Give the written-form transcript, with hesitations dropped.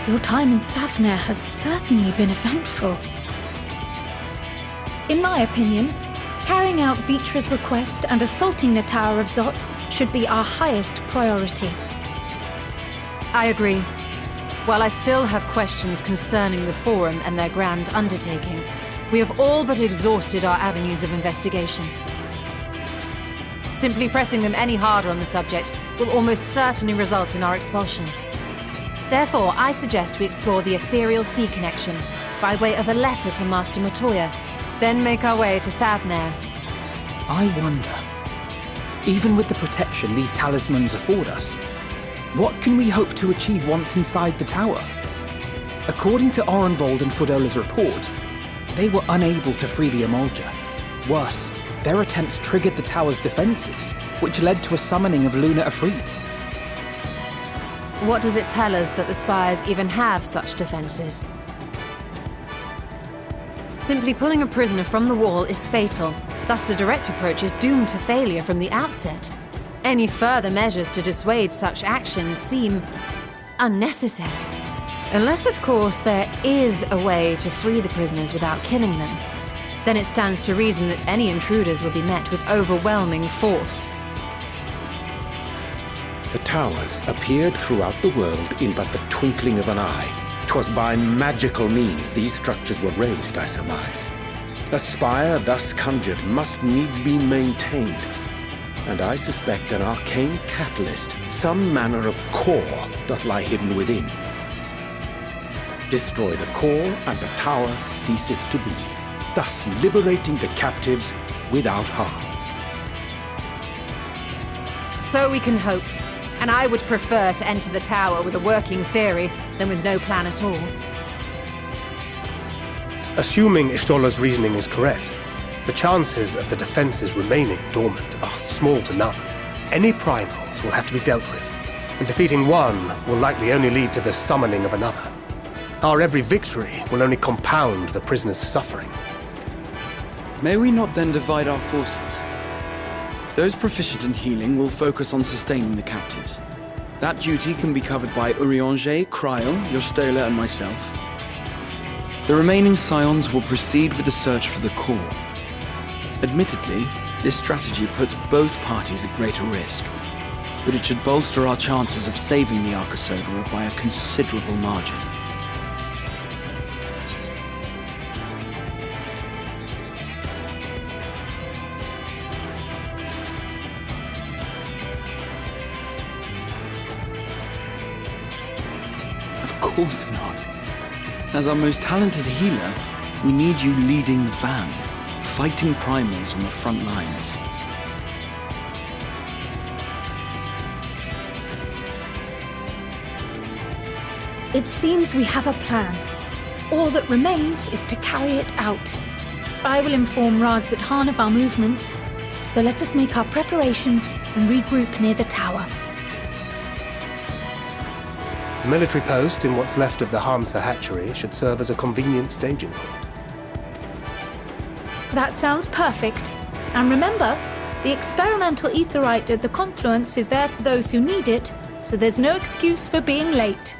Your time in Thavner has certainly been eventful. In my opinion, carrying out Vitra's request and assaulting the Tower of Zot should be our highest priority. I agree. While I still have questions concerning the Forum and their grand undertaking, we have all but exhausted our avenues of investigation. Simply pressing them any harder on the subject will almost certainly result in our expulsion. Therefore, I suggest we explore the ethereal sea connection by way of a letter to Master Matoya, then make our way to Thavner. I wonder, even with the protection these talismans afford us, what can we hope to achieve once inside the tower? According to Orenvold and Fodola's report, they were unable to free the Emulger. Worse, their attempts triggered the tower's defenses, which led to a summoning of Luna Ifrit. What does it tell us that the Spires even have such defenses? Simply pulling a prisoner from the wall is fatal, thus the direct approach is doomed to failure from the outset. Any further measures to dissuade such actions seem unnecessary. Unless, of course, there is a way to free the prisoners without killing them. Then it stands to reason that any intruders will be met with overwhelming force. The towers appeared throughout the world in but the twinkling of an eye. 'Twas by magical means these structures were raised, I surmise. A spire thus conjured must needs be maintained, and I suspect an arcane catalyst, some manner of core, doth lie hidden within. Destroy the core, and the tower ceaseth to be, thus liberating the captives without harm. So we can hope, and I would prefer to enter the tower with a working theory than with no plan at all. Assuming Ishtola's reasoning is correct, the chances of the defenses remaining dormant are small to none. Any primals will have to be dealt with, and defeating one will likely only lead to the summoning of another. Our every victory will only compound the prisoner's suffering. May we not then divide our forces? Those proficient in healing will focus on sustaining the captives. That duty can be covered by Urianger, Kryl, Yostela, and myself. The remaining scions will proceed with the search for the core. Admittedly, this strategy puts both parties at greater risk, but it should bolster our chances of saving the Arcosodra by a considerable margin. Of course not. As our most talented healer, we need you leading the van, fighting primals on the front lines. It seems we have a plan. All that remains is to carry it out. I will inform Radzat of our movements, so let us make our preparations and regroup near the tower. The military post in what's left of the Hamsa hatchery should serve as a convenient staging point. That sounds perfect. And remember, the experimental aetherite at the confluence is there for those who need it, so there's no excuse for being late.